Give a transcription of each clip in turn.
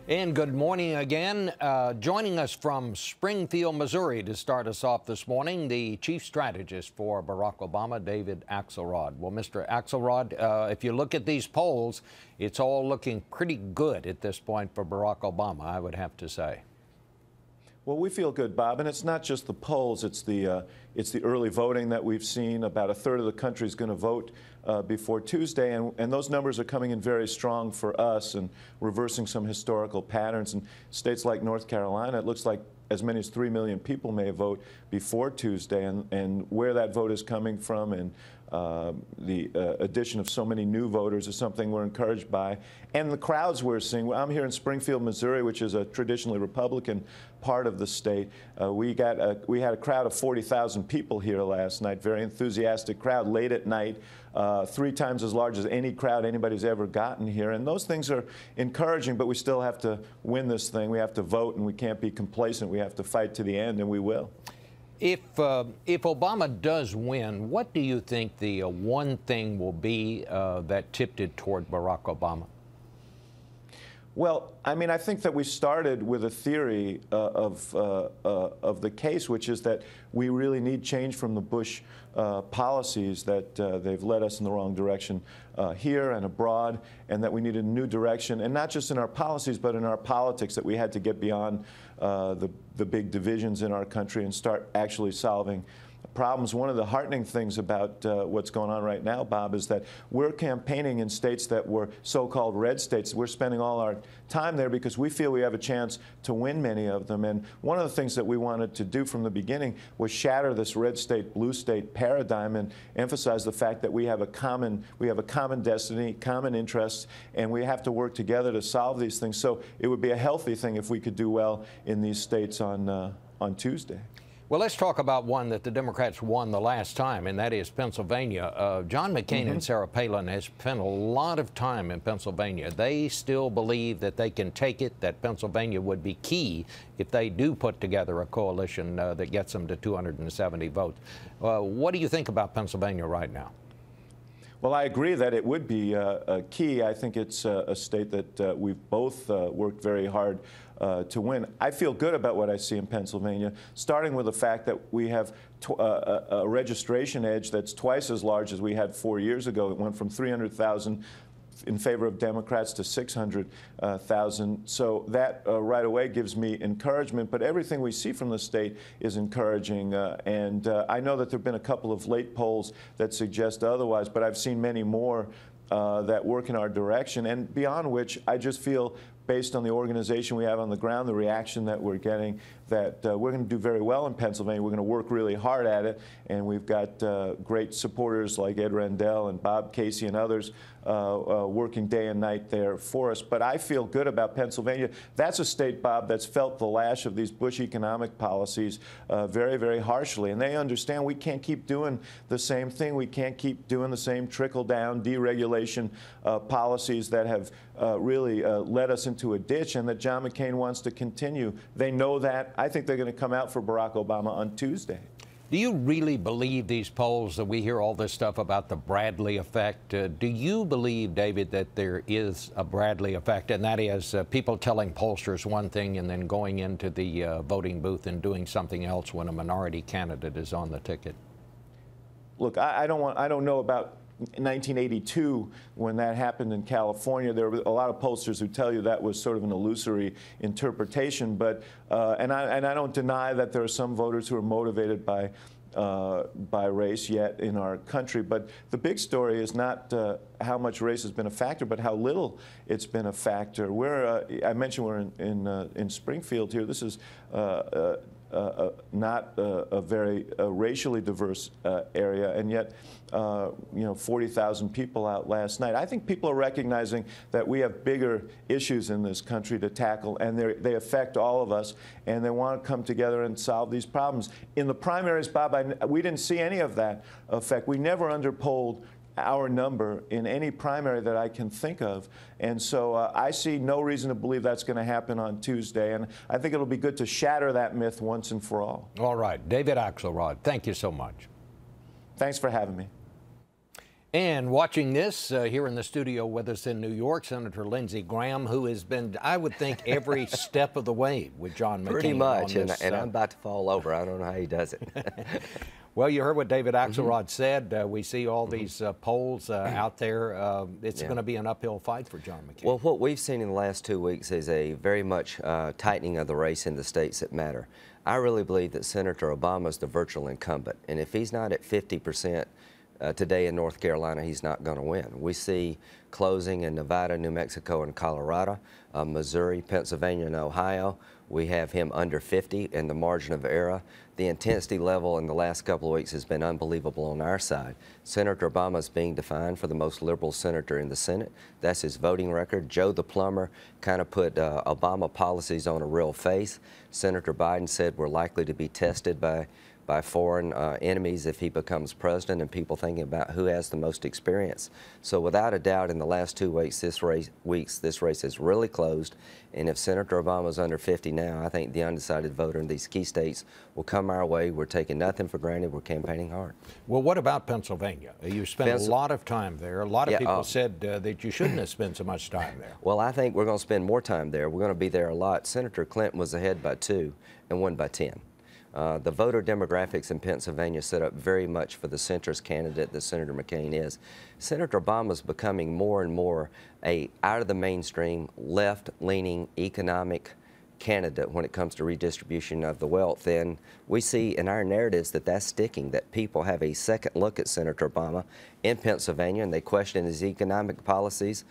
And good morning again. Joining us from Springfield, Missouri to start us off this morning, the chief strategist for Barack Obama, David Axelrod. Well, Mr. Axelrod, if you look at these polls, it's all looking pretty good at this point for Barack Obama, I would have to say. Well, we feel good, Bob, and it's not just the polls. It's the early voting that we've seen. About a third of the country is going to vote before Tuesday, and those numbers are coming in very strong for us and reversing some historical patterns. In states like North Carolina, it looks like as many as 3 million people may vote before Tuesday, and where that vote is coming from and the addition of so many new voters is something we're encouraged by. And the crowds we're seeing, I'm here in Springfield, Missouri, which is a traditionally Republican part of the state. We had a crowd of 40,000 people here last night, very enthusiastic crowd, late at night, 3 times as large as any crowd anybody's ever gotten here. And those things are encouraging, but we still have to win this thing. We have to vote, and we can't be complacent. We have to fight to the end, and we will. If Obama does win, what do you think the one thing will be that tipped it toward Barack Obama? Well, I mean, I think that we started with a theory of the case, which is that we really need change from the Bush policies, that they've led us in the wrong direction here and abroad, and that we need a new direction, and not just in our policies, but in our politics, that we had to get beyond the big divisions in our country and start actually solving problems. One of the heartening things about what's going on right now, Bob, is that we're campaigning in states that were so-called red states. We're spending all our time there because we feel we have a chance to win many of them. And one of the things that we wanted to do from the beginning was shatter this red state, blue state paradigm and emphasize the fact that we have a common destiny, common interests, and we have to work together to solve these things. So it would be a healthy thing if we could do well in these states on Tuesday. Well, let's talk about one that the Democrats won the last time, and that is Pennsylvania. John McCain and Sarah Palin has spent a lot of time in Pennsylvania. They still believe that they can take it, that Pennsylvania would be key if they do put together a coalition that gets them to 270 votes. What do you think about Pennsylvania right now? Well, I agree that it would be key. I think it's a state that we've both worked very hard to win. I feel good about what I see in Pennsylvania, starting with the fact that we have a registration edge that's twice as large as we had 4 years ago. It went from 300,000 in favor of Democrats to 600,000. So that right away gives me encouragement. But everything we see from the state is encouraging. And I know that there have been a couple of late polls that suggest otherwise, but I've seen many more that work in our direction, and beyond which I just feel, based on the organization we have on the ground, the reaction that we're getting, that we're going to do very well in Pennsylvania. We're going to work really hard at it, and we've got great supporters like Ed Rendell and Bob Casey and others working day and night there for us. But I feel good about Pennsylvania. That's a state, Bob, that's felt the lash of these Bush economic policies very, very harshly, and they understand we can't keep doing the same thing. We can't keep doing the same trickle-down deregulation policies that have really led us into a ditch, and that John McCain wants to continue. They know that. I think they're going to come out for Barack Obama on Tuesday. Do you really believe these polls, that we hear all this stuff about the Bradley effect? Do you believe, David, that there is a Bradley effect, and that is people telling pollsters one thing and then going into the voting booth and doing something else when a minority candidate is on the ticket? Look, I don't know about 1982, when that happened in California. There were a lot of pollsters who tell you that was sort of an illusory interpretation, but and I don't deny that there are some voters who are motivated by race yet in our country. But the big story is not how much race has been a factor, but how little it's been a factor. I mentioned we're in Springfield here. This is not a very racially diverse area, and yet, 40,000 people out last night. I think people are recognizing that we have bigger issues in this country to tackle, and they affect all of us, and they want to come together and solve these problems. In the primaries, Bob, we didn't see any of that effect. We never underpolled our number in any primary that I can think of. And so I see no reason to believe that's going to happen on Tuesday. And I think it'll be good to shatter that myth once and for all. All right. David Axelrod, thank you so much. Thanks for having me. And watching this here in the studio with us in New York, Senator Lindsey Graham, who has been, I would think, every step of the way with John McCain. Pretty much, on this, and I'm about to fall over. I don't know how he does it. Well, you heard what David Axelrod said. We see all these polls out there. It's going to be an uphill fight for John McCain. Well, what we've seen in the last 2 weeks is a very much tightening of the race in the states that matter. I really believe that Senator Obama is the virtual incumbent, and if he's not at 50%, today in North Carolina, he's not going to win. We see closing in Nevada, New Mexico, and Colorado, Missouri, Pennsylvania, and Ohio. We have him under 50 in the margin of error. The intensity level in the last couple of weeks has been unbelievable on our side. Senator Obama is being defined for the most liberal senator in the Senate. That's his voting record. Joe the plumber kind of put Obama policies on a real face. Senator Biden said we're likely to be tested by foreign enemies if he becomes president, and people thinking about who has the most experience. So without a doubt, in the last 2 weeks, this race has really closed. And if Senator Obama's under 50 now, I think the undecided voter in these key states will come our way. We're taking nothing for granted. We're campaigning hard. Well, what about Pennsylvania? You spent a lot of time there. A lot of people said that you shouldn't have spent so much time there. Well, I think we're going to spend more time there. We're going to be there a lot. Senator Clinton was ahead by 2 and won by 10. The voter demographics in Pennsylvania set up very much for the centrist candidate that Senator McCain is. Senator Obama is becoming more and more a out-of-the-mainstream, left-leaning economic candidate when it comes to redistribution of the wealth. And we see in our narratives that that's sticking, that people have a second look at Senator Obama in Pennsylvania, and they question his economic policies,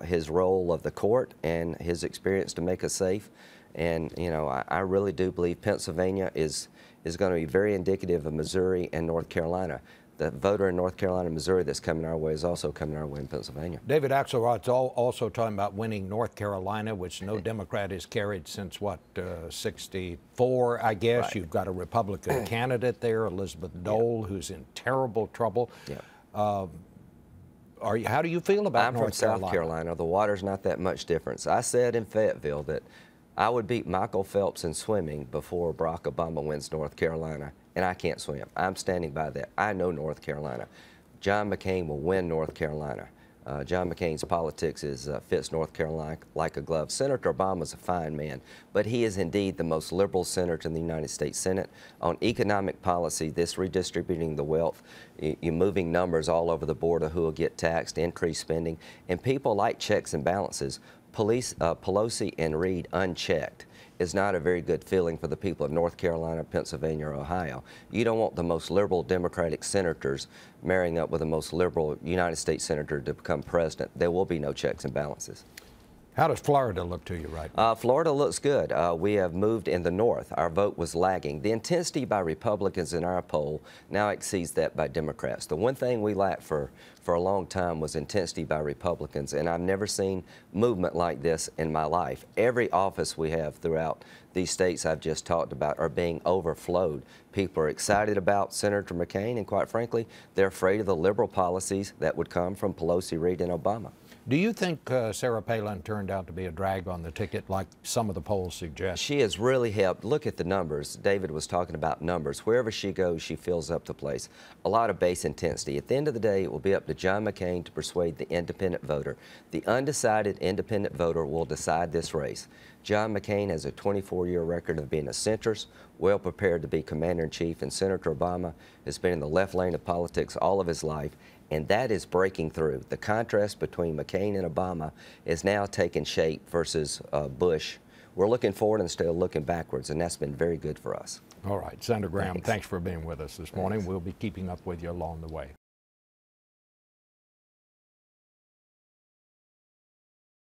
his role of the court, and his experience to make us safe. And, you know, I really do believe Pennsylvania is going to be very indicative of Missouri and North Carolina. The voter in North Carolina and Missouri that's coming our way is also coming our way in Pennsylvania. David Axelrod's also talking about winning North Carolina, which no Democrat has carried since, what, 64, I guess. Right. You've got a Republican candidate there, Elizabeth Dole, who's in terrible trouble. How do you feel about North Carolina? I'm from South Carolina. The water's not that much difference. I said in Fayetteville that I would beat Michael Phelps in swimming before Barack Obama wins North Carolina, and I can't swim. I'm standing by that. I know North Carolina. John McCain will win North Carolina. John McCain's politics fits North Carolina like a glove. Senator Obama's a fine man, but he is indeed the most liberal senator in the United States Senate. On economic policy, this redistributing the wealth, you're moving numbers all over the board of who will get taxed, increased spending, and people like checks and balances. Pelosi and Reid unchecked is not a very good feeling for the people of North Carolina, Pennsylvania, or Ohio. You don't want the most liberal Democratic senators marrying up with the most liberal United States senator to become president. There will be no checks and balances. How does Florida look to you right now? Florida looks good. We have moved in the north. Our vote was lagging. The intensity by Republicans in our poll now exceeds that by Democrats. The one thing we lacked for a long time was intensity by Republicans, and I've never seen movement like this in my life. Every office we have throughout these states I've just talked about are being overflowed. People are excited about Senator McCain, and quite frankly, they're afraid of the liberal policies that would come from Pelosi, Reid, and Obama. Do you think Sarah Palin turned out to be a drag on the ticket like some of the polls suggest? She has really helped. Look at the numbers. David was talking about numbers. Wherever she goes, she fills up the place. A lot of base intensity. At the end of the day, it will be up to John McCain to persuade the independent voter. The undecided independent voter will decide this race. John McCain has a 24-year record of being a centrist, well prepared to be commander-in-chief, and Senator Obama has been in the left lane of politics all of his life, and that is breaking through. The contrast between McCain and Obama is now taking shape versus Bush. We're looking forward instead of looking backwards, and that's been very good for us. All right, Senator Graham, thanks for being with us this morning. We'll be keeping up with you along the way.